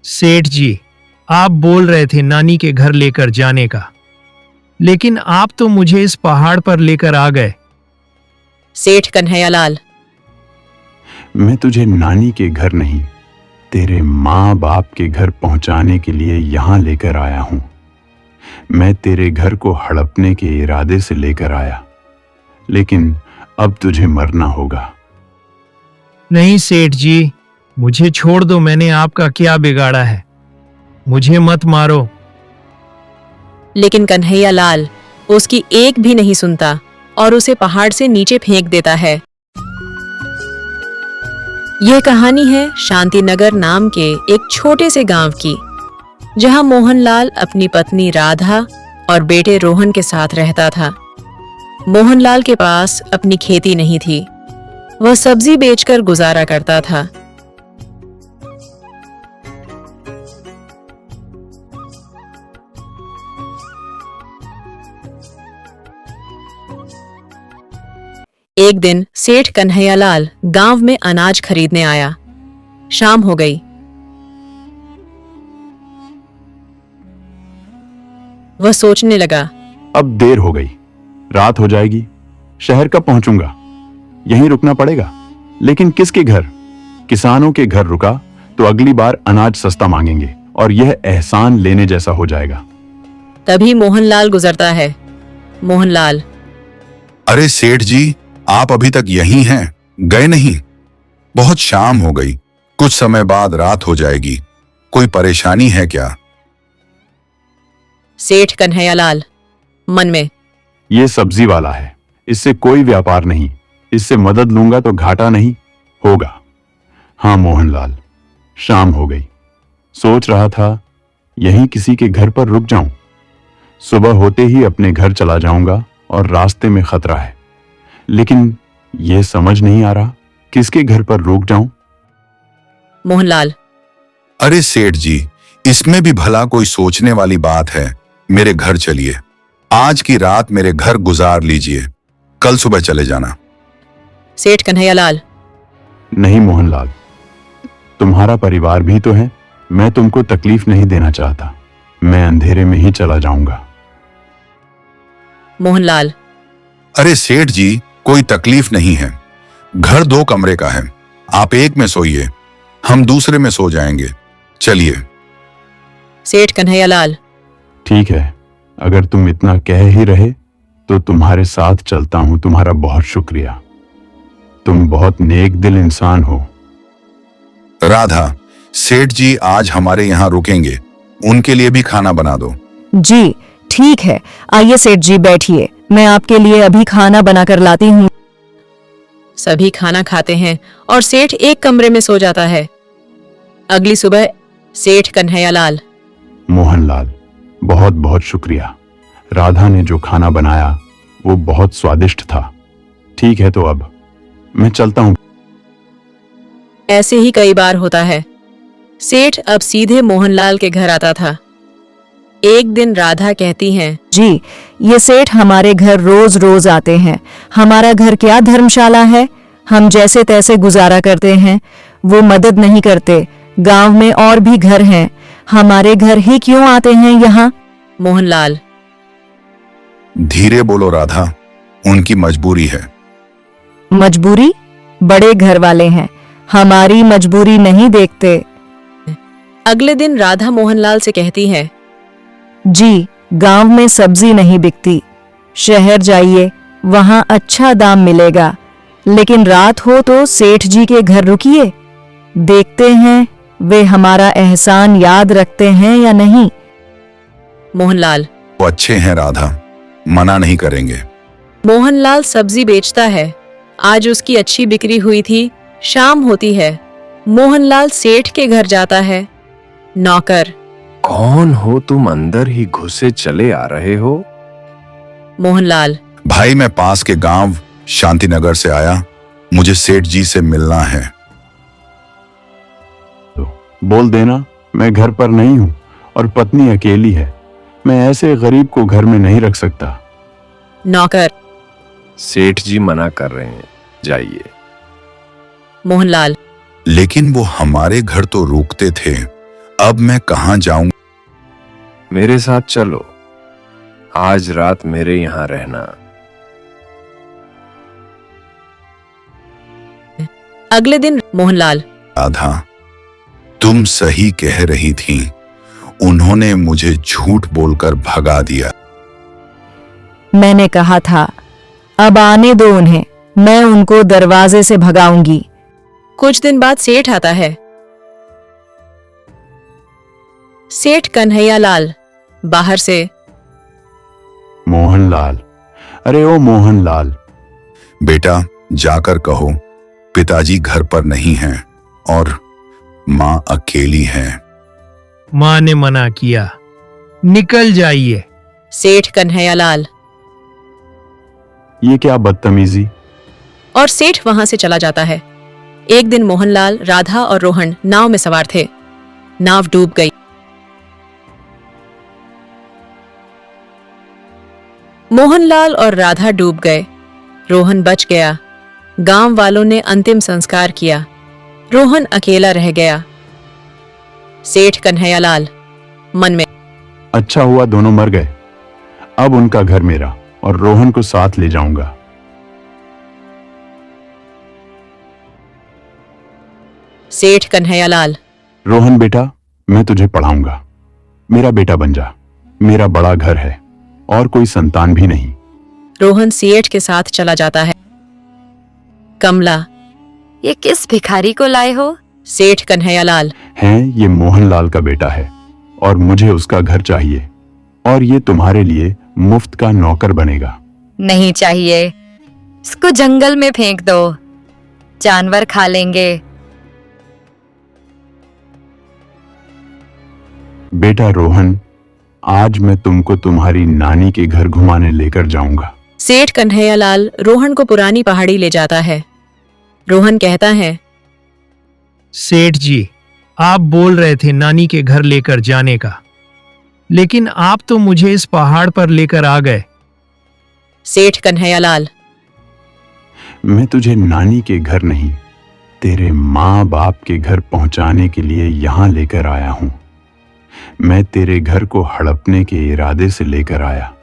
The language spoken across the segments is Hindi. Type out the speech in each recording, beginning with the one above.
सेठ जी, आप बोल रहे थे नानी के घर लेकर जाने का, लेकिन आप तो मुझे इस पहाड़ पर लेकर आ गए। सेठ कन्हैयालाल। मैं तुझे नानी के घर नहीं, तेरे माँ बाप के घर पहुंचाने के लिए यहां लेकर आया हूं। मैं तेरे घर को हड़पने के इरादे से लेकर आया, लेकिन अब तुझे मरना होगा। नहीं सेठ जी, मुझे छोड़ दो। मैंने आपका क्या बिगाड़ा है? मुझे मत मारो। लेकिन कन्हैयालाल उसकी एक भी नहीं सुनता और उसे पहाड़ से नीचे फेंक देता है। यह कहानी है शांतिनगर नाम के एक छोटे से गांव की, जहां मोहनलाल अपनी पत्नी राधा और बेटे रोहन के साथ रहता था। मोहनलाल के पास अपनी खेती नहीं थी, वह सब्जी बेचकर गुजारा करता था। एक दिन सेठ कन्हैयालाल गांव में अनाज खरीदने आया। शाम हो गई। वह सोचने लगा, अब देर हो गई, रात हो जाएगी, शहर कब पहुंचूंगा? यहीं रुकना पड़ेगा। लेकिन किसके घर? किसानों के घर रुका तो अगली बार अनाज सस्ता मांगेंगे और यह एहसान लेने जैसा हो जाएगा। तभी मोहनलाल गुजरता है। मोहनलाल। अरे सेठ जी, आप अभी तक यहीं हैं, गए नहीं? बहुत शाम हो गई, कुछ समय बाद रात हो जाएगी, कोई परेशानी है क्या? सेठ कन्हैयालाल मन में, ये सब्जी वाला है, इससे कोई व्यापार नहीं, इससे मदद लूंगा तो घाटा नहीं होगा। हाँ मोहनलाल, शाम हो गई, सोच रहा था यहीं किसी के घर पर रुक जाऊं। सुबह होते ही अपने घर चला जाऊंगा और रास्ते में खतरा है, लेकिन यह समझ नहीं आ रहा किसके घर पर रुक जाऊं। मोहनलाल। अरे सेठ जी, इसमें भी भला कोई सोचने वाली बात है। मेरे घर चलिए, आज की रात मेरे घर गुजार लीजिए, कल सुबह चले जाना। सेठ कन्हैयालाल। नहीं मोहनलाल, तुम्हारा परिवार भी तो है, मैं तुमको तकलीफ नहीं देना चाहता, मैं अंधेरे में ही चला जाऊंगा। मोहनलाल। अरे सेठ जी, कोई तकलीफ नहीं है, घर 2 कमरे का है, आप एक में सोइए, हम दूसरे में सो जाएंगे, चलिए। सेठ कन्हैयालाल। ठीक है, अगर तुम इतना कह ही रहे तो तुम्हारे साथ चलता हूं। तुम्हारा बहुत शुक्रिया, तुम बहुत नेक दिल इंसान हो। राधा, सेठ जी आज हमारे यहाँ रुकेंगे, उनके लिए भी खाना बना दो। जी ठीक है, आइए सेठ जी बैठिए, मैं आपके लिए अभी खाना बनाकर लाती हूँ। सभी खाना खाते हैं और सेठ एक कमरे में सो जाता है। अगली सुबह सेठ कन्हैयालाल। मोहनलाल, बहुत बहुत शुक्रिया, राधा ने जो खाना बनाया वो बहुत स्वादिष्ट था। ठीक है, तो अब मैं चलता हूं। ऐसे ही कई बार होता है। सेठ अब सीधे मोहनलाल के घर आता था। एक दिन राधा कहती हैं, जी ये सेठ हमारे घर रोज रोज आते हैं, हमारा घर क्या धर्मशाला है, हम जैसे तैसे गुजारा करते हैं, वो मदद नहीं करते। गांव में और भी घर हैं, हमारे घर ही क्यों आते हैं यहाँ? मोहनलाल। धीरे बोलो राधा, उनकी मजबूरी है। मजबूरी? बड़े घर वाले हैं, हमारी मजबूरी नहीं देखते। अगले दिन राधा मोहनलाल से कहती है, जी गांव में सब्जी नहीं बिकती, शहर जाइए, वहां अच्छा दाम मिलेगा, लेकिन रात हो तो सेठ जी के घर रुकिए, देखते हैं वे हमारा एहसान याद रखते हैं या नहीं। मोहनलाल। वो अच्छे हैं राधा, मना नहीं करेंगे। मोहनलाल सब्जी बेचता है। आज उसकी अच्छी बिक्री हुई थी। शाम होती है। मोहनलाल सेठ के घर जाता है। नौकर। कौन हो तुम, अंदर ही घुसे चले आ रहे हो? मोहनलाल। भाई मैं पास के गांव शांतिनगर से आया, मुझे सेठ जी से मिलना है। तो बोल देना मैं घर पर नहीं हूं और पत्नी अकेली है, मैं ऐसे गरीब को घर में नहीं रख सकता। नौकर। सेठ जी मना कर रहे हैं, जाइए। मोहनलाल। लेकिन वो हमारे घर तो रुकते थे, अब मैं कहाँ जाऊं? मेरे साथ चलो, आज रात मेरे यहाँ रहना। अगले दिन मोहनलाल, राधा, तुम सही कह रही थी। उन्होंने मुझे झूठ बोलकर भगा दिया। मैंने कहा था, अब आने दो उन्हें, मैं उनको दरवाजे से भगाऊंगी। कुछ दिन बाद सेठ आता है। सेठ कन्हैयालाल बाहर से, मोहनलाल, अरे ओ मोहनलाल, बेटा, जाकर कहो पिताजी घर पर नहीं हैं और माँ अकेली है। माँ ने मना किया, निकल जाइए। सेठ कन्हैयालाल, ये क्या बदतमीजी। और सेठ वहां से चला जाता है। एक दिन मोहनलाल, राधा और रोहन नाव में सवार थे। नाव डूब गई। मोहनलाल और राधा डूब गए। रोहन बच गया। गांव वालों ने अंतिम संस्कार किया। रोहन अकेला रह गया। सेठ कन्हैयालाल मन में, अच्छा हुआ दोनों मर गए। अब उनका घर मेरा और रोहन को साथ ले जाऊंगा। सेठ कन्हैयालाल, रोहन बेटा, मैं तुझे पढ़ाऊंगा। मेरा बेटा बन जा। मेरा बड़ा घर है और कोई संतान भी नहीं। रोहन सेठ के साथ चला जाता है। कमला, ये किस भिखारी को लाए हो? सेठ कन्हैयालाल, है, ये मोहनलाल का बेटा है और मुझे उसका घर चाहिए और ये तुम्हारे लिए मुफ्त का नौकर बनेगा। नहीं चाहिए, इसको जंगल में फेंक दो, जानवर खा लेंगे। बेटा रोहन, आज मैं तुमको तुम्हारी नानी के घर घुमाने लेकर जाऊंगा। सेठ कन्हैयालाल रोहन को पुरानी पहाड़ी ले जाता है। रोहन कहता है, सेठ जी, आप बोल रहे थे नानी के घर लेकर जाने का, लेकिन आप तो मुझे इस पहाड़ पर लेकर आ गए। सेठ कन्हैयालाल, मैं तुझे नानी के घर नहीं, तेरे माँ बाप के घर पहुंचाने के लिए यहां लेकर आया हूं। मैं तेरे घर को हड़पने के इरादे से लेकर आया,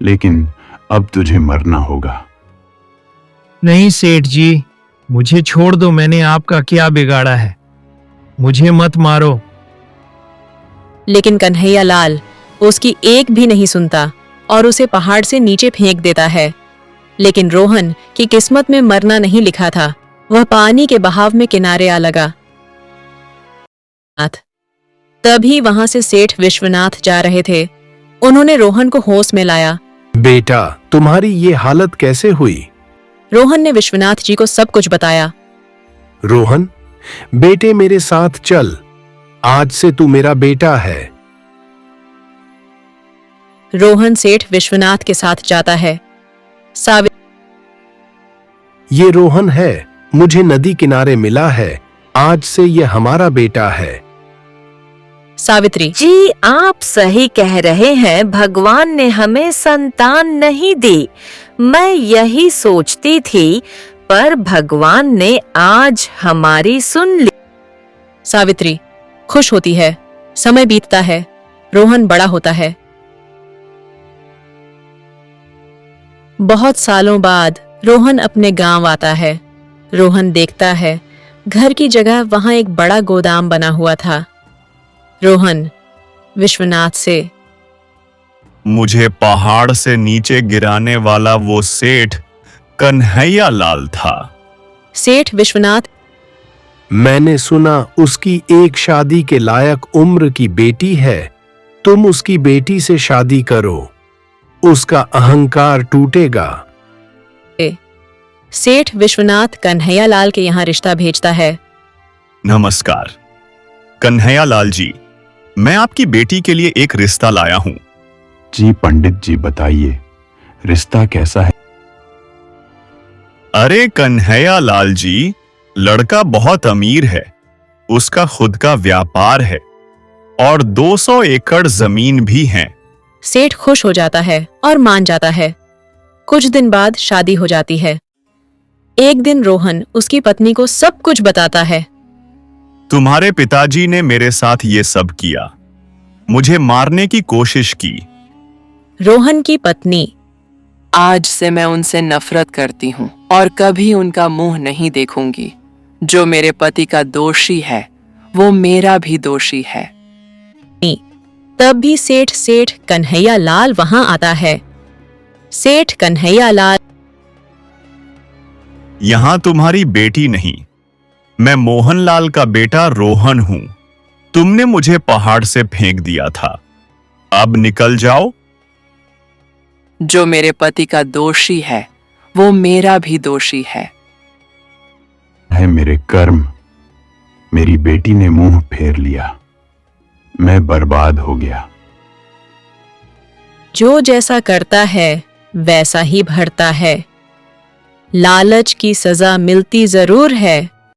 लेकिन अब तुझे मरना होगा। नहीं सेठ जी, मुझे छोड़ दो। मैंने आपका क्या बिगाड़ा है? मुझे मत मारो। लेकिन कन्हैयालाल उसकी एक भी नहीं सुनता और उसे पहाड़ से नीचे फेंक देता है। लेकिन रोहन की किस्मत में मरना नहीं लिखा था। वह पानी के बहाव में किनारे आ लगा। तभी वहां से सेठ विश्वनाथ जा रहे थे। उन्होंने रोहन को होश में लाया। बेटा, तुम्हारी ये हालत कैसे हुई? रोहन ने विश्वनाथ जी को सब कुछ बताया। रोहन, बेटे मेरे साथ चल, आज से तू मेरा बेटा है। रोहन सेठ विश्वनाथ के साथ जाता है। ये रोहन है, मुझे नदी किनारे मिला है, आज से ये हमारा बेटा है। सावित्री, जी आप सही कह रहे हैं, भगवान ने हमें संतान नहीं दी। मैं यही सोचती थी, पर भगवान ने आज हमारी सुन ली। सावित्री खुश होती है। समय बीतता है। रोहन बड़ा होता है। बहुत सालों बाद रोहन अपने गांव आता है। रोहन देखता है घर की जगह वहां एक बड़ा गोदाम बना हुआ था। रोहन विश्वनाथ से, मुझे पहाड़ से नीचे गिराने वाला वो सेठ कन्हैयालाल था। सेठ विश्वनाथ, मैंने सुना उसकी एक शादी के लायक उम्र की बेटी है। तुम उसकी बेटी से शादी करो, उसका अहंकार टूटेगा। सेठ विश्वनाथ कन्हैयालाल के यहाँ रिश्ता भेजता है। नमस्कार कन्हैयालाल जी, मैं आपकी बेटी के लिए एक रिश्ता लाया हूं। जी पंडित जी, बताइए रिश्ता कैसा है? अरे कन्हैयालाल जी, लड़का बहुत अमीर है, उसका खुद का व्यापार है और 200 एकड़ जमीन भी है। सेठ खुश हो जाता है और मान जाता है। कुछ दिन बाद शादी हो जाती है। एक दिन रोहन उसकी पत्नी को सब कुछ बताता है। तुम्हारे पिताजी ने मेरे साथ ये सब किया, मुझे मारने की कोशिश की। रोहन की पत्नी। आज से मैं उनसे नफरत करती हूँ और कभी उनका मुंह नहीं देखूंगी। जो मेरे पति का दोषी है वो मेरा भी दोषी है। तब भी सेठ कन्हैया लाल वहां आता है। सेठ कन्हैया लाल। यहां तुम्हारी बेटी नहीं, मैं मोहनलाल का बेटा रोहन हूं। तुमने मुझे पहाड़ से फेंक दिया था, अब निकल जाओ। जो मेरे पति का दोषी है वो मेरा भी दोषी है। मेरे कर्म, मेरी बेटी ने मुंह फेर लिया, मैं बर्बाद हो गया। जो जैसा करता है वैसा ही भरता है। लालच की सजा मिलती जरूर है,